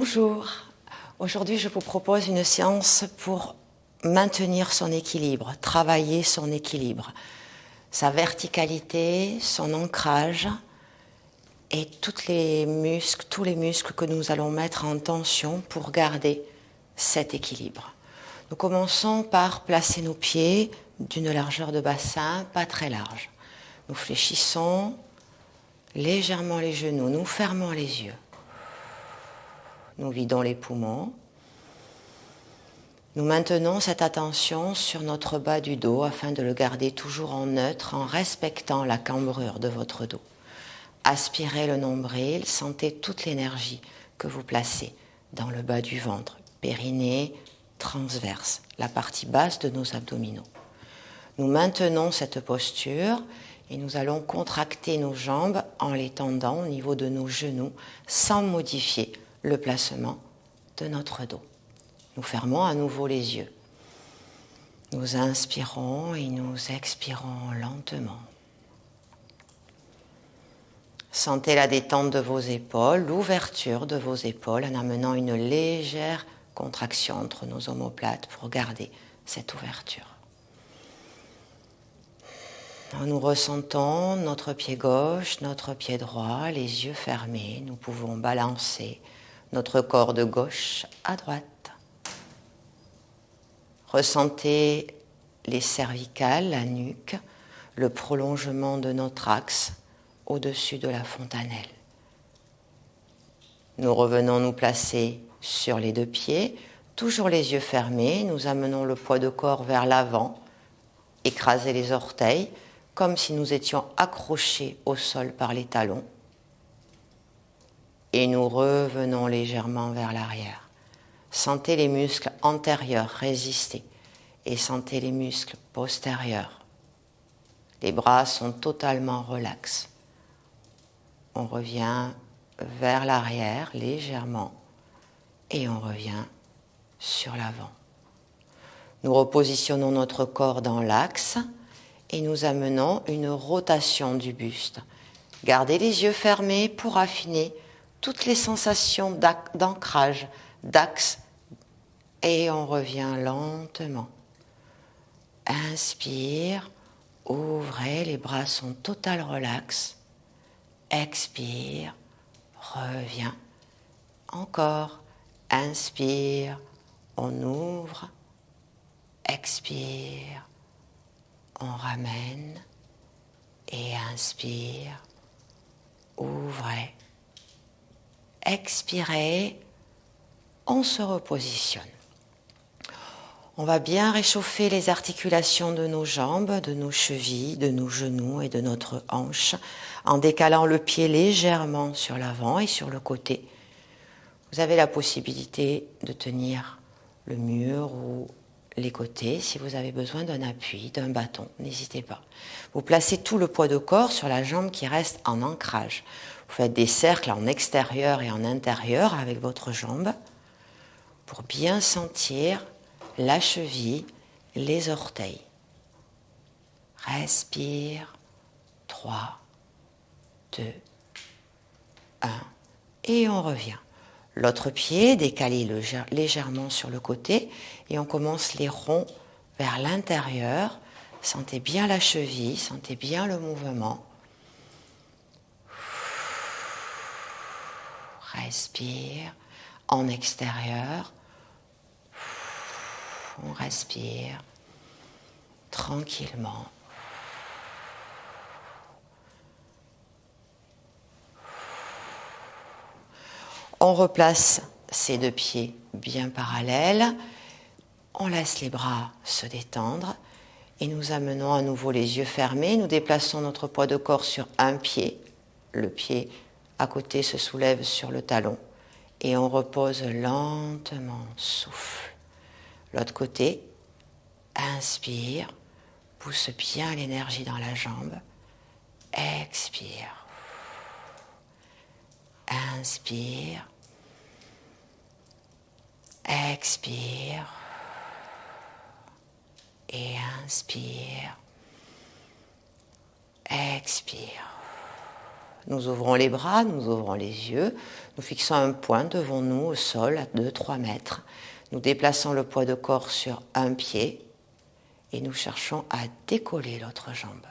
Bonjour, aujourd'hui je vous propose une séance pour maintenir son équilibre, travailler son équilibre, sa verticalité, son ancrage et tous les muscles que nous allons mettre en tension pour garder cet équilibre. Nous commençons par placer nos pieds d'une largeur de bassin, pas très large. Nous fléchissons légèrement les genoux, nous fermons les yeux. Nous vidons les poumons. Nous maintenons cette attention sur notre bas du dos afin de le garder toujours en neutre en respectant la cambrure de votre dos. Aspirez le nombril, sentez toute l'énergie que vous placez dans le bas du ventre, périnée, transverse, la partie basse de nos abdominaux. Nous maintenons cette posture et nous allons contracter nos jambes en les tendant au niveau de nos genoux sans modifier le placement de notre dos. Nous fermons à nouveau les yeux. Nous inspirons et nous expirons lentement. Sentez la détente de vos épaules, l'ouverture de vos épaules en amenant une légère contraction entre nos omoplates pour garder cette ouverture. Nous ressentons notre pied gauche, notre pied droit, les yeux fermés. Nous pouvons balancer notre corps de gauche à droite. Ressentez les cervicales, la nuque, le prolongement de notre axe au-dessus de la fontanelle. Nous revenons nous placer sur les deux pieds, toujours les yeux fermés. Nous amenons le poids de corps vers l'avant, écraser les orteils, comme si nous étions accrochés au sol par les talons. Et nous revenons légèrement vers l'arrière. Sentez les muscles antérieurs résister et sentez les muscles postérieurs. Les bras sont totalement relax. On revient vers l'arrière légèrement et on revient sur l'avant. Nous repositionnons notre corps dans l'axe et nous amenons une rotation du buste. Gardez les yeux fermés pour affiner toutes les sensations d'ancrage, d'axe, et on revient lentement. Inspire, ouvrez, les bras sont total relax. Expire, reviens. Encore, inspire, on ouvre, expire, on ramène, et inspire, ouvrez. Expirez, on se repositionne. On va bien réchauffer les articulations de nos jambes, de nos chevilles, de nos genoux et de notre hanche en décalant le pied légèrement sur l'avant et sur le côté. Vous avez la possibilité de tenir le mur ou les côtés si vous avez besoin d'un appui, d'un bâton, n'hésitez pas. Vous placez tout le poids de corps sur la jambe qui reste en ancrage. Vous faites des cercles en extérieur et en intérieur avec votre jambe pour bien sentir la cheville, les orteils. Respire. 3, 2, 1 et on revient. L'autre pied décalé légèrement sur le côté et on commence les ronds vers l'intérieur. Sentez bien la cheville, sentez bien le mouvement. Respire en extérieur. On respire tranquillement. On replace ces deux pieds bien parallèles. On laisse les bras se détendre et nous amenons à nouveau les yeux fermés. Nous déplaçons notre poids de corps sur un pied. Le pied à côté se soulève sur le talon et on repose lentement, souffle. L'autre côté, inspire, pousse bien l'énergie dans la jambe, expire, inspire, expire et inspire, expire. Nous ouvrons les bras, nous ouvrons les yeux, nous fixons un point devant nous au sol à 2-3 mètres. Nous déplaçons le poids de corps sur un pied et nous cherchons à décoller l'autre jambe.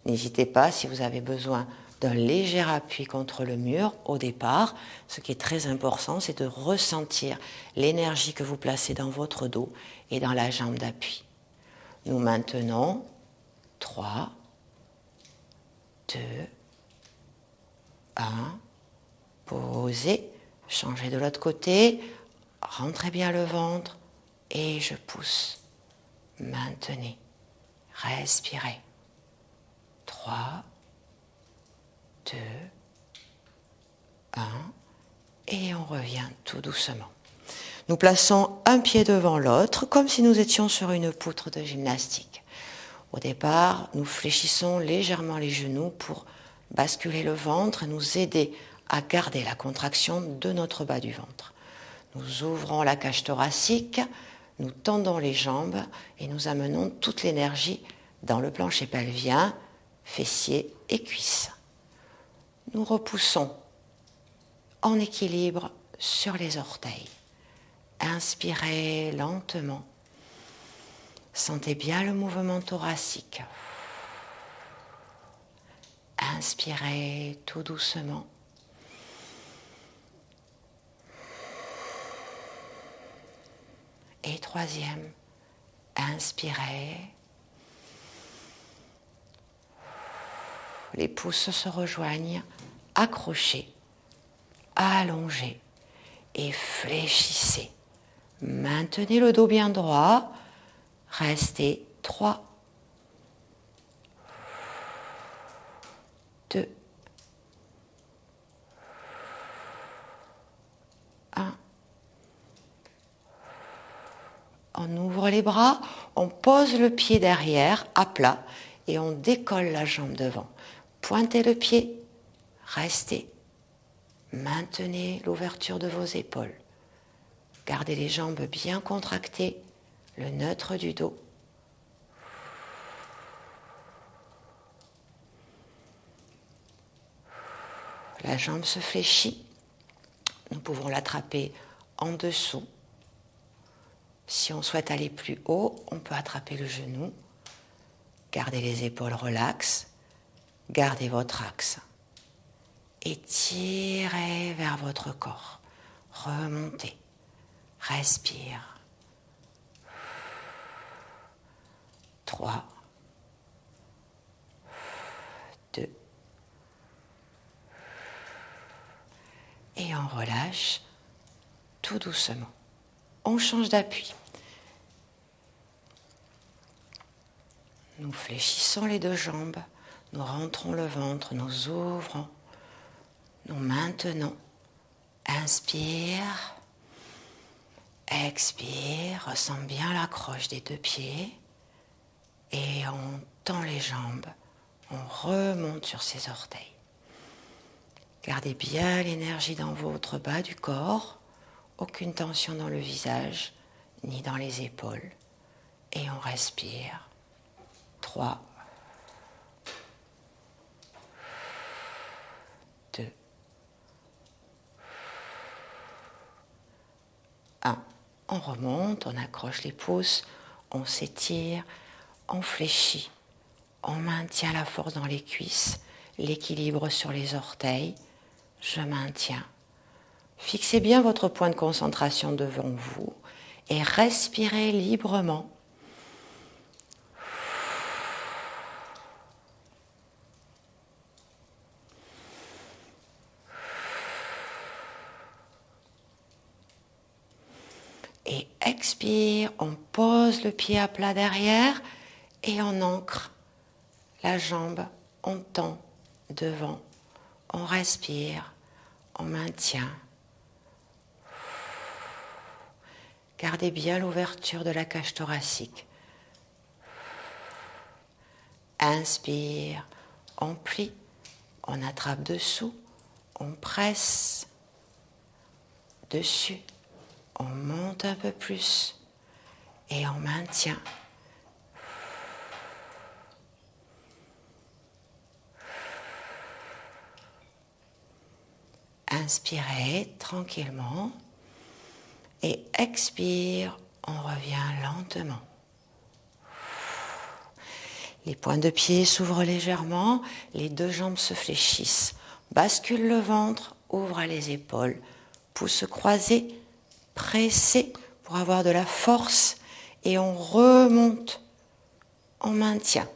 N'hésitez pas, si vous avez besoin d'un léger appui contre le mur au départ, ce qui est très important, c'est de ressentir l'énergie que vous placez dans votre dos et dans la jambe d'appui. Nous maintenons 3, 2, 1, posez, changez de l'autre côté, rentrez bien le ventre et je pousse. Maintenez, respirez. 3, 2, 1 et on revient tout doucement. Nous plaçons un pied devant l'autre comme si nous étions sur une poutre de gymnastique. Au départ, nous fléchissons légèrement les genoux pour basculer le ventre et nous aider à garder la contraction de notre bas du ventre. Nous ouvrons la cage thoracique, nous tendons les jambes et nous amenons toute l'énergie dans le plancher pelvien, fessiers et cuisses. Nous repoussons en équilibre sur les orteils. Inspirez lentement. Sentez bien le mouvement thoracique. Inspirez tout doucement. Et troisième, inspirez. Les pouces se rejoignent, accrochez, allongez et fléchissez. Maintenez le dos bien droit. Restez 3, 2, 1. On ouvre les bras, on pose le pied derrière à plat et on décolle la jambe devant. Pointez le pied, restez. Maintenez l'ouverture de vos épaules. Gardez les jambes bien contractées, le neutre du dos. La jambe se fléchit. Nous pouvons l'attraper en dessous. Si on souhaite aller plus haut, on peut attraper le genou. Gardez les épaules relaxes. Gardez votre axe. Étirez vers votre corps. Remontez. Respire. 3, 2, et on relâche tout doucement. On change d'appui. Nous fléchissons les deux jambes, nous rentrons le ventre, nous ouvrons, nous maintenons. Inspire, expire, ressens bien l'accroche des deux pieds. Et on tend les jambes, on remonte sur ses orteils. Gardez bien l'énergie dans votre bas du corps, aucune tension dans le visage, ni dans les épaules. Et on respire. 3, 2, 1. On remonte, on accroche les pouces, on s'étire. On fléchit, on maintient la force dans les cuisses, l'équilibre sur les orteils, je maintiens. Fixez bien votre point de concentration devant vous et respirez librement. Et expire, on pose le pied à plat derrière. Et on ancre la jambe, on tend devant, on respire, on maintient. Gardez bien l'ouverture de la cage thoracique. Inspire, on plie, on attrape dessous, on presse dessus, on monte un peu plus et on maintient. Inspirez tranquillement et expire, on revient lentement. Les pointes de pied s'ouvrent légèrement, les deux jambes se fléchissent. Bascule le ventre, ouvre les épaules, pouces croisés, pressez pour avoir de la force et on remonte, on maintient.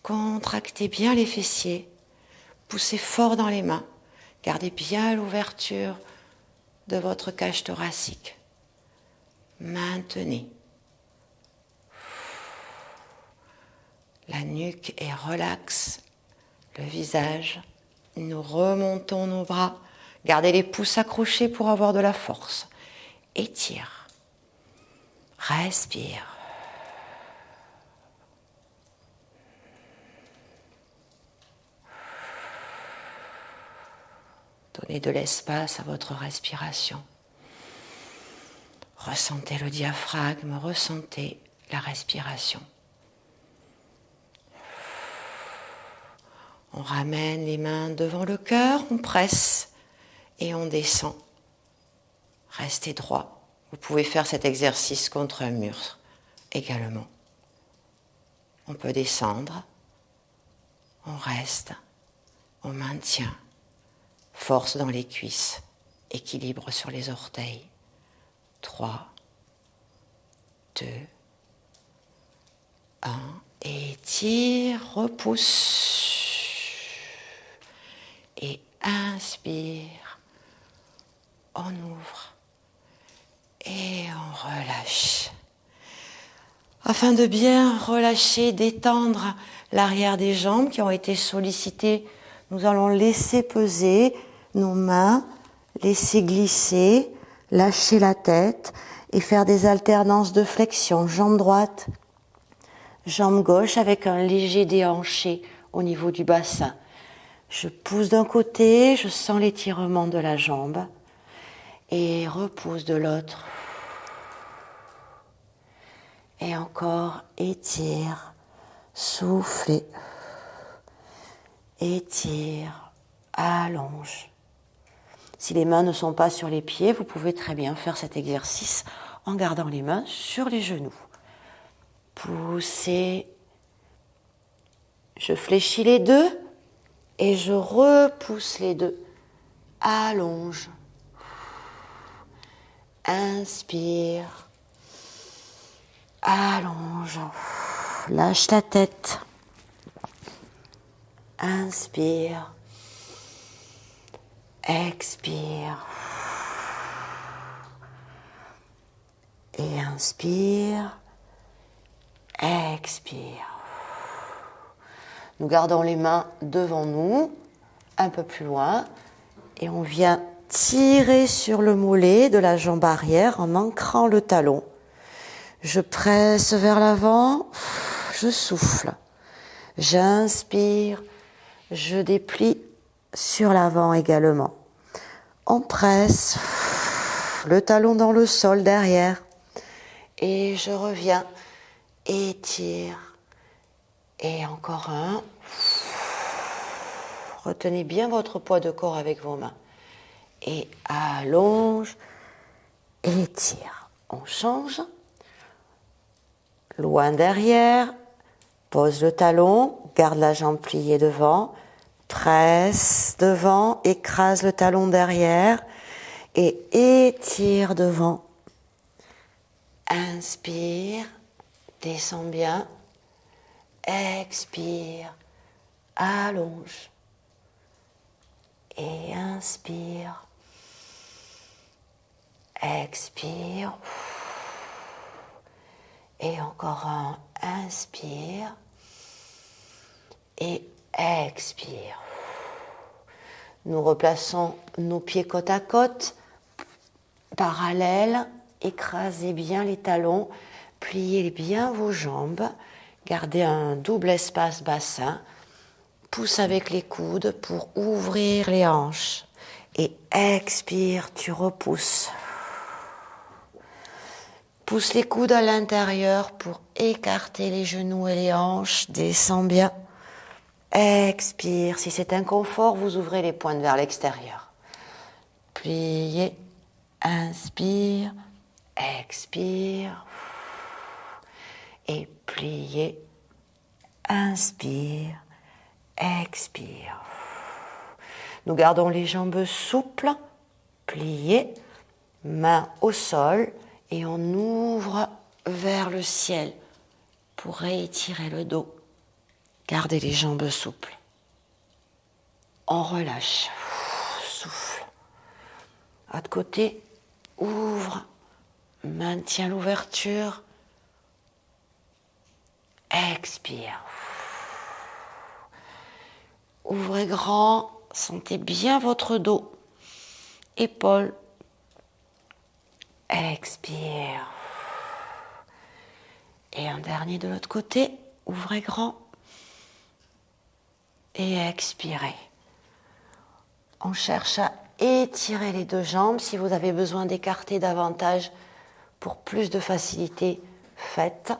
Contractez bien les fessiers, poussez fort dans les mains, gardez bien l'ouverture de votre cage thoracique. Maintenez. La nuque est relaxe, le visage. Nous remontons nos bras. Gardez les pouces accrochés pour avoir de la force. Étire. Respire. Donnez de l'espace à votre respiration. Ressentez le diaphragme, ressentez la respiration. On ramène les mains devant le cœur, on presse et on descend. Restez droit. Vous pouvez faire cet exercice contre un mur également. On peut descendre, on reste, on maintient. Force dans les cuisses, équilibre sur les orteils. 3, 2, 1, étire, repousse. Et inspire, on ouvre et on relâche. Afin de bien relâcher, détendre l'arrière des jambes qui ont été sollicitées, nous allons laisser peser nos mains, laisser glisser, lâcher la tête et faire des alternances de flexion. Jambe droite, jambe gauche avec un léger déhanché au niveau du bassin. Je pousse d'un côté, je sens l'étirement de la jambe et repousse de l'autre. Et encore, étire, soufflez, étire, allonge. Si les mains ne sont pas sur les pieds, vous pouvez très bien faire cet exercice en gardant les mains sur les genoux. Poussez, je fléchis les deux. Et je repousse les deux. Allonge. Inspire. Allonge. Lâche la tête. Inspire. Expire. Et inspire. Expire. Nous gardons les mains devant nous, un peu plus loin, et on vient tirer sur le mollet de la jambe arrière en ancrant le talon. Je presse vers l'avant, je souffle. J'inspire, je déplie sur l'avant également. On presse le talon dans le sol derrière, et je reviens, étire. Et encore un. Retenez bien votre poids de corps avec vos mains. Et allonge, étire. On change. Loin derrière. Pose le talon. Garde la jambe pliée devant. Presse devant. Écrase le talon derrière. Et étire devant. Inspire. Descends bien. Expire, allonge et inspire, expire et encore un, inspire et expire. Nous replaçons nos pieds côte à côte, parallèles, écrasez bien les talons, pliez bien vos jambes. Gardez un double espace bassin. Pousse avec les coudes pour ouvrir les hanches. Et expire, tu repousses. Pousse les coudes à l'intérieur pour écarter les genoux et les hanches. Descends bien. Expire. Si c'est inconfort, vous ouvrez les pointes vers l'extérieur. pliez, inspire, expire, et pliez, inspire, expire. Nous gardons les jambes souples, pliées, mains au sol, et on ouvre vers le ciel pour réétirer le dos. Gardez les jambes souples. On relâche. Souffle. Autre côté, ouvre, maintient l'ouverture, expire. Ouvrez grand, sentez bien votre dos, épaules, expire. Et un dernier de l'autre côté, ouvrez grand et expirez. On cherche à étirer les deux jambes. Si vous avez besoin d'écarter davantage pour plus de facilité, faites.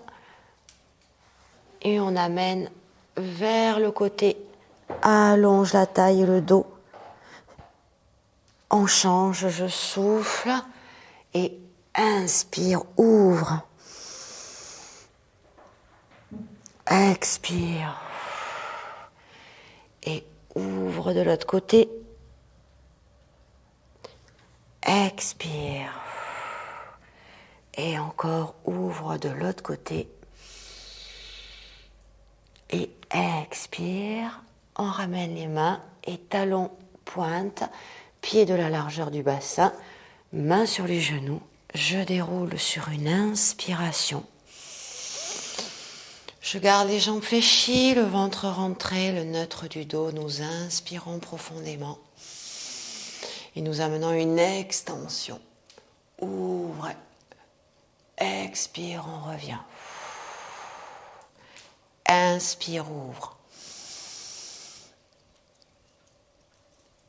Et on amène vers le côté, allonge la taille et le dos. On change, je souffle et inspire, ouvre. Expire. Et ouvre de l'autre côté. Expire. Et encore ouvre de l'autre côté. Et expire. On ramène les mains et talons pointe, pied de la largeur du bassin, mains sur les genoux. Je déroule sur une inspiration. Je garde les jambes fléchies, le ventre rentré, le neutre du dos. Nous inspirons profondément. Et nous amenons une extension. Ouvrez. Expire, on revient. Inspire, ouvre.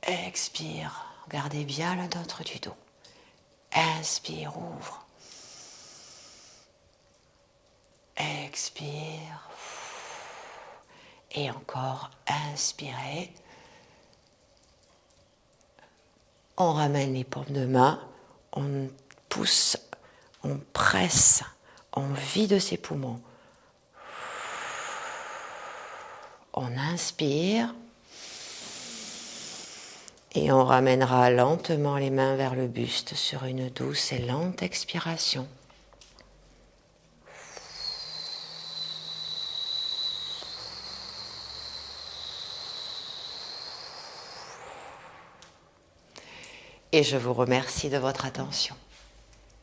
Expire. Gardez bien le neutre du dos. Inspire, ouvre. Expire. Et encore, inspirez. On ramène les paumes de main, on pousse, on presse, on vide ses poumons. On inspire et on ramènera lentement les mains vers le buste sur une douce et lente expiration. Et je vous remercie de votre attention.